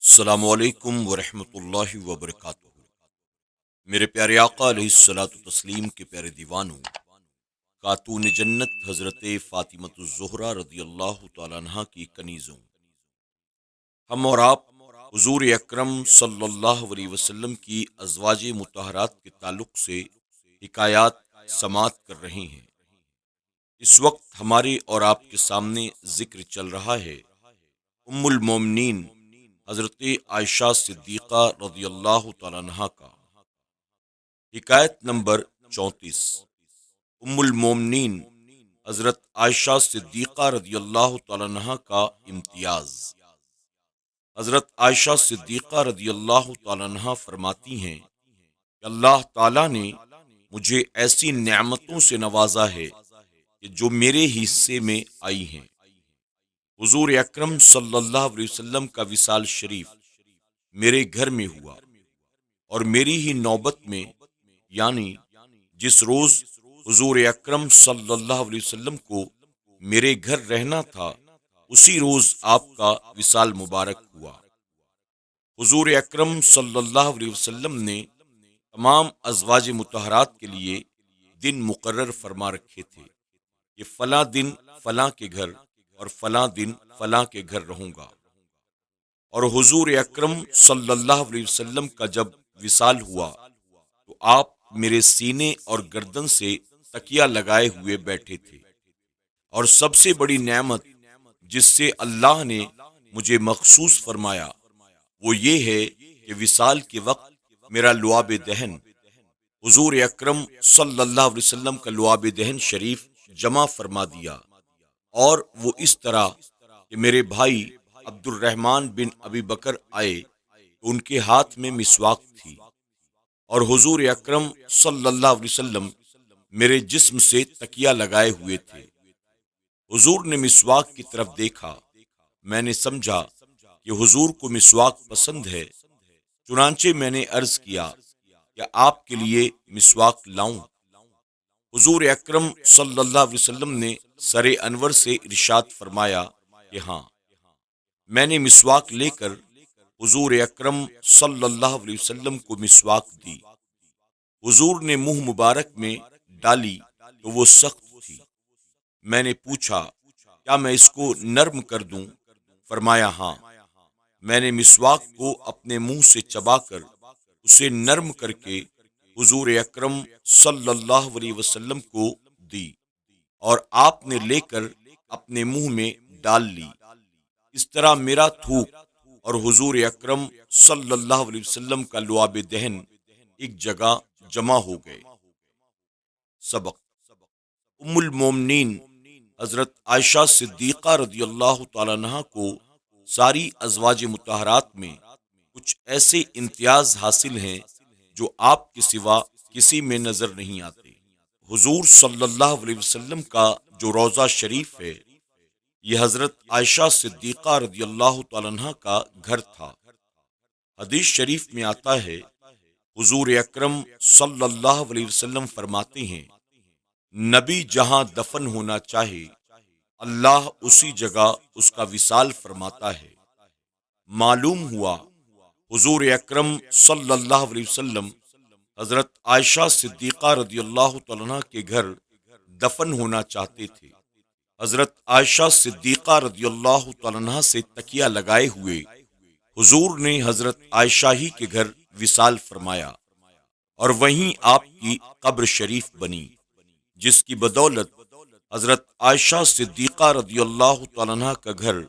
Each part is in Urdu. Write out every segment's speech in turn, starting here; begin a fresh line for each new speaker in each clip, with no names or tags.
السلام علیکم ورحمۃ اللہ وبرکاتہ۔ میرے پیارے آقا علیہ الصلوۃ والتسلیم کے پیارے دیوانوں، خاتون جنت حضرت فاطمۃ الزہرا رضی اللہ تعالیٰ عنہا کی کنیزوں، ہم اور آپ حضور اکرم صلی اللہ علیہ وسلم کی ازواج مطہرات کے تعلق سے حکایات سماعت کر رہے ہیں۔ اس وقت ہمارے اور آپ کے سامنے ذکر چل رہا ہے ام المومنین حضرت عائشہ صدیقہ رضی اللہ تعالیٰ عنہا کا۔ حکایت نمبر 34۔ ام المومنین حضرت عائشہ صدیقہ رضی اللہ تعالیٰ عنہا کا امتیاز۔ حضرت عائشہ صدیقہ رضی اللہ تعالیٰ عنہا فرماتی ہیں کہ اللہ تعالیٰ نے مجھے ایسی نعمتوں سے نوازا ہے کہ جو میرے حصے میں آئی ہیں۔ حضور اکرم صلی اللہ علیہ وسلم کا وصال شریف میرے گھر میں ہوا، اور میری ہی نوبت میں، یعنی جس روز حضور اکرم صلی اللہ علیہ وسلم کو میرے گھر رہنا تھا، اسی روز آپ کا وصال مبارک ہوا۔ حضور اکرم صلی اللہ علیہ وسلم نے تمام ازواج مطہرات کے لیے دن مقرر فرما رکھے تھے کہ فلاں دن فلاں کے گھر اور فلاں دن فلاں کے گھر رہوں گا۔ اور حضور اکرم صلی اللہ علیہ وسلم کا جب وصال ہوا تو آپ میرے سینے اور گردن سے تکیہ لگائے ہوئے بیٹھے تھے، اور سب سے بڑی نعمت جس سے اللہ نے مجھے مخصوص فرمایا وہ یہ ہے کہ وصال کے وقت میرا لعاب دہن، حضور اکرم صلی اللہ علیہ وسلم کا لعاب دہن شریف جمع فرما دیا، اور وہ اس طرح کہ میرے بھائی عبد الرحمن بن ابی بکر آئے تو ان کے ہاتھ میں مسواک تھی، اور حضور اکرم صلی اللہ علیہ وسلم میرے جسم سے تکیہ لگائے ہوئے تھے۔ حضور نے مسواک کی طرف دیکھا، میں نے سمجھا کہ حضور کو مسواک پسند ہے، چنانچہ میں نے عرض کیا کہ آپ کے لیے مسواک لاؤں؟ حضور اکرم صلی اللہ علیہ وسلم نے سر انور سے ارشاد فرمایا کہ ہاں۔ میں نے مسواک لے کر حضور اکرم صلی اللہ علیہ وسلم کو مسواک دی۔ حضور نے منہ مبارک میں ڈالی تو وہ سخت تھی۔ میں نے پوچھا کیا میں اس کو نرم کر دوں؟ فرمایا ہاں۔ میں نے مسواک کو اپنے منہ سے چبا کر اسے نرم کر کے حضور اکرم صلی اللہ علیہ وسلم کو دی، اور آپ نے لے کر اپنے منہ میں ڈال لی۔ اس طرح میرا تھوک اور حضور اکرم صلی اللہ علیہ وسلم کا لعاب دہن ایک جگہ جمع ہو گئے۔ سبق: ام المومنین حضرت عائشہ صدیقہ رضی اللہ تعالیٰ عنہا کو ساری ازواج مطہرات میں کچھ ایسے امتیاز حاصل ہیں جو آپ کے سوا کسی میں نظر نہیں آتے۔ حضور صلی اللہ علیہ وسلم کا جو روضہ شریف ہے، یہ حضرت عائشہ صدیقہ رضی اللہ تعالیٰ عنہ کا گھر تھا۔ حدیث شریف میں آتا ہے، حضور اکرم صلی اللہ علیہ وسلم فرماتے ہیں، نبی جہاں دفن ہونا چاہے اللہ اسی جگہ اس کا وصال فرماتا ہے۔ معلوم ہوا حضور اکرم صلی اللہ علیہ وسلم حضرت عائشہ صدیقہ رضی اللہ تعالیٰ عنہ کے گھر دفن ہونا چاہتے تھے۔ حضرت عائشہ صدیقہ رضی اللہ تعالیٰ عنہ سے تکیہ لگائے ہوئے حضور نے حضرت عائشہ ہی کے گھر وصال فرمایا، اور وہیں آپ کی قبر شریف بنی، جس کی بدولت حضرت عائشہ صدیقہ رضی اللہ تعالیٰ عنہ کا گھر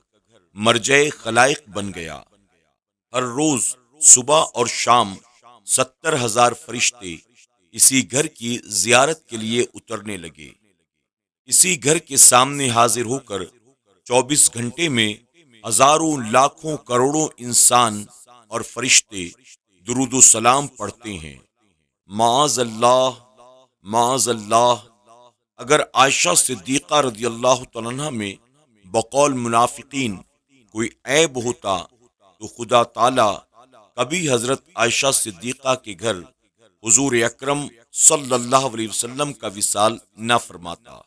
مرجع خلائق بن گیا۔ ہر روز صبح اور شام 70,000 فرشتے اسی گھر کی زیارت کے لیے اترنے لگے۔ اسی گھر کے سامنے حاضر ہو کر 24 گھنٹے میں ہزاروں لاکھوں کروڑوں انسان اور فرشتے درود و سلام پڑھتے ہیں۔ معاذ اللہ، معاذ اللہ، اگر عائشہ صدیقہ رضی اللہ تعالیٰ عنہ میں بقول منافقین کوئی عیب ہوتا تو خدا تعالی کبھی حضرت عائشہ صدیقہ کے گھر حضور اکرم صلی اللہ علیہ وسلم کا وصال نہ فرماتا،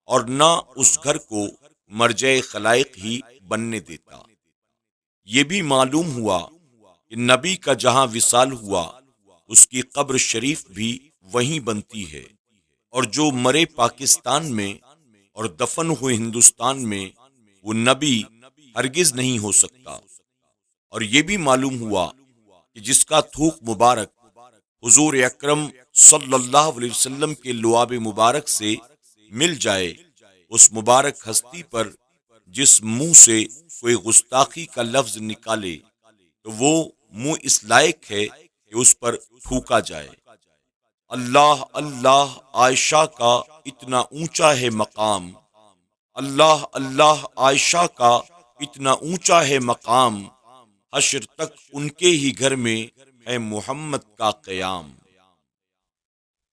اور نہ اس گھر کو مرجع خلائق ہی بننے دیتا۔ یہ بھی معلوم ہوا کہ نبی کا جہاں وصال ہوا اس کی قبر شریف بھی وہیں بنتی ہے، اور جو مرے پاکستان میں اور دفن ہوئے ہندوستان میں وہ نبی ہرگز نہیں ہو سکتا۔ اور یہ بھی معلوم ہوا کہ جس کا تھوک مبارک حضور اکرم صلی اللہ علیہ وسلم کے لعاب مبارک سے مل جائے، اس مبارک ہستی پر جس منہ سے کوئی گستاخی کا لفظ نکالے تو وہ منہ اس لائق ہے کہ اس پر تھوکا جائے۔ اللہ اللہ عائشہ کا اتنا اونچا ہے مقام، اللہ اللہ عائشہ کا اتنا اونچا ہے مقام، حشر تک ان کے ہی گھر میں ہے محمد کا قیام۔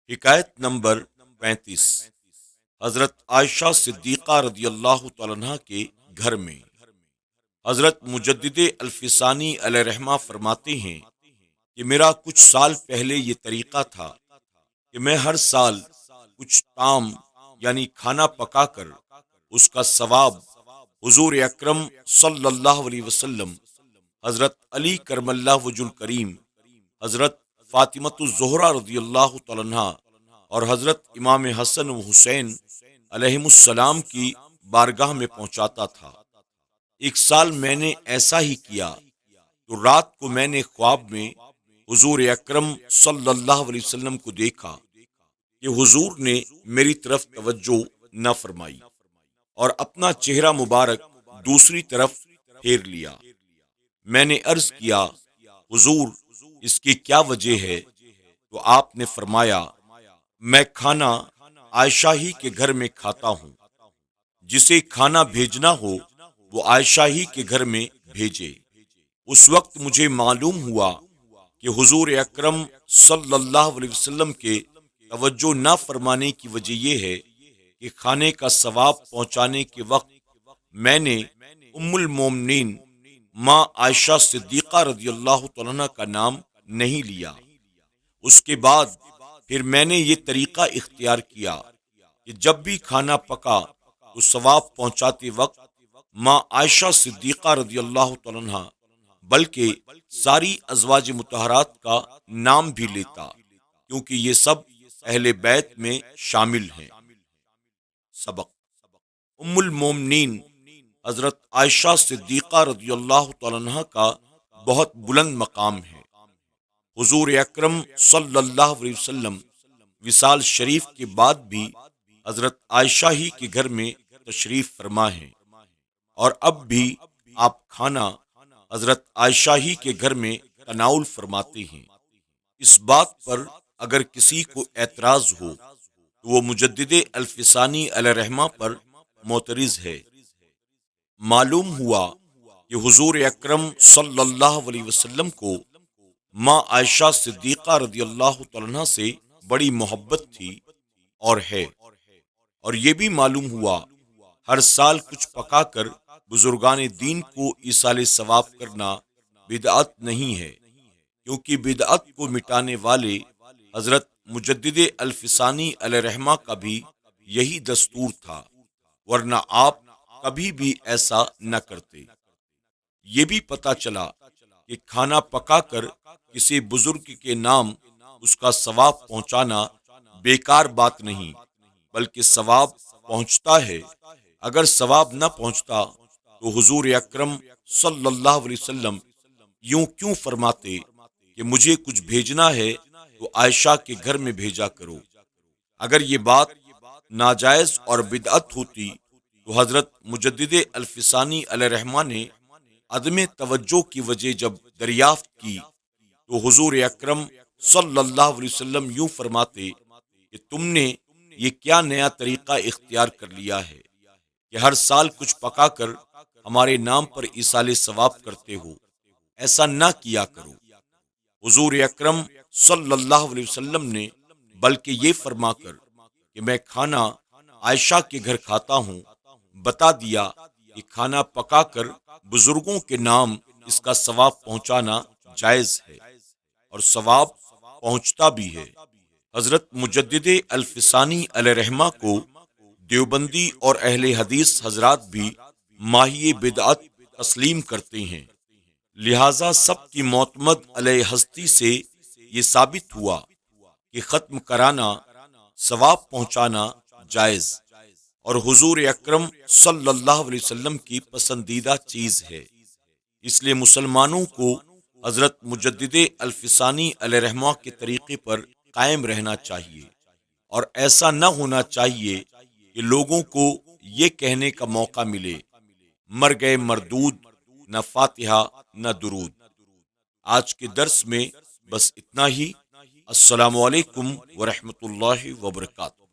حکایت نمبر 35۔ حضرت عائشہ صدیقہ رضی اللہ تعالیٰ عنہ کے گھر میں حضرت مجدد الفسانی علیہ رحمہ فرماتے ہیں کہ میرا کچھ سال پہلے یہ طریقہ تھا کہ میں ہر سال کچھ طعام یعنی کھانا پکا کر اس کا ثواب حضور اکرم صلی اللہ علیہ وسلم، حضرت علی کرم اللہ وجہ الکریم، حضرت فاطمۃ الزہرا رضی اللہ تعالیٰ عنہ اور حضرت امام حسن و حسین علیہم السلام کی بارگاہ میں پہنچاتا تھا۔ ایک سال میں نے ایسا ہی کیا تو رات کو میں نے خواب میں حضور اکرم صلی اللہ علیہ وسلم کو دیکھا کہ حضور نے میری طرف توجہ نہ فرمائی اور اپنا چہرہ مبارک دوسری طرف پھیر لیا۔ میں نے عرض کیا حضور اس کی کیا وجہ ہے؟ تو آپ نے فرمایا میں کھانا عائشہ ہی کے گھر میں کھاتا ہوں، جسے کھانا بھیجنا ہو وہ عائشہ ہی کے گھر میں بھیجے۔ اس وقت مجھے معلوم ہوا کہ حضور اکرم صلی اللہ علیہ وسلم کے توجہ نہ فرمانے کی وجہ یہ ہے کہ کھانے کا ثواب پہنچانے کے وقت میں نے ام المومنین ماں عائشہ صدیقہ رضی اللہ تعالیٰ عنہ کا نام نہیں لیا۔ اس کے بعد پھر میں نے یہ طریقہ اختیار کیا کہ جب بھی کھانا پکا تو ثواب پہنچاتے وقت ماں عائشہ صدیقہ رضی اللہ تعالیٰ عنہ بلکہ ساری ازواج مطہرات کا نام بھی لیتا، کیونکہ یہ سب اہل بیت میں شامل ہیں۔ سبق: ام المومنین حضرت عائشہ صدیقہ رضی اللہ تعالیٰ عنہ کا بہت بلند مقام ہے۔ حضور اکرم صلی اللہ علیہ وسلم وصال شریف کے بعد بھی حضرت عائشہ ہی کے گھر میں تشریف فرما ہیں، اور اب بھی آپ کھانا حضرت عائشہ ہی کے گھر میں تناول فرماتے ہیں۔ اس بات پر اگر کسی کو اعتراض ہو تو وہ مجدد الفسانی علیہ رحمہ پر معترض ہے۔ معلوم ہوا کہ حضور اکرم صلی اللہ علیہ وسلم کو ماں عائشہ صدیقہ رضی اللہ تعالیٰ عنہ سے بڑی محبت تھی اور ہے، اور یہ بھی معلوم ہوا ہر سال کچھ پکا کر بزرگان دین کو ایصال ثواب کرنا بدعت نہیں ہے، کیونکہ بدعت کو مٹانے والے حضرت مجدد الفسانی علیہ رحمہ کا بھی یہی دستور تھا، ورنہ آپ کبھی بھی ایسا نہ کرتے۔ یہ بھی پتہ چلا کہ کھانا پکا کر کسی بزرگ کے نام اس کا ثواب پہنچانا بیکار بات نہیں، بلکہ ثواب پہنچتا ہے۔ اگر ثواب نہ پہنچتا تو حضور اکرم صلی اللہ علیہ وسلم یوں کیوں فرماتے کہ مجھے کچھ بھیجنا ہے تو عائشہ کے گھر میں بھیجا کرو؟ اگر یہ بات ناجائز اور بدعت ہوتی تو حضرت مجدد الفسانی علیہ رحمہ نے عدم توجہ کی وجہ جب دریافت کی تو حضور اکرم صلی اللہ علیہ وسلم یوں فرماتے کہ تم نے یہ کیا نیا طریقہ اختیار کر لیا ہے کہ ہر سال کچھ پکا کر ہمارے نام پر ایصال ثواب کرتے ہو؟ ایسا نہ کیا کرو۔ حضور اکرم صلی اللہ علیہ وسلم نے بلکہ یہ فرما کر کہ میں کھانا عائشہ کے گھر کھاتا ہوں بتا دیا کہ کھانا پکا کر بزرگوں کے نام اس کا ثواب پہنچانا جائز ہے اور ثواب پہنچتا بھی ہے۔ حضرت مجدد الفسانی علیہ رحمہ کو دیوبندی اور اہل حدیث حضرات بھی ماہی بدعت تسلیم کرتے ہیں، لہذا سب کی معتمد علیہ ہستی سے یہ ثابت ہوا کہ ختم کرانا، ثواب پہنچانا جائز اور حضور اکرم صلی اللہ علیہ وسلم کی پسندیدہ چیز ہے۔ اس لیے مسلمانوں کو حضرت مجدد الفسانی علیہ رحمہ کے طریقے پر قائم رہنا چاہیے، اور ایسا نہ ہونا چاہیے کہ لوگوں کو یہ کہنے کا موقع ملے مر گئے مردود، نہ فاتحہ نہ درود۔ آج کے درس میں بس اتنا ہی۔ السلام علیکم ورحمۃ اللہ وبرکاتہ۔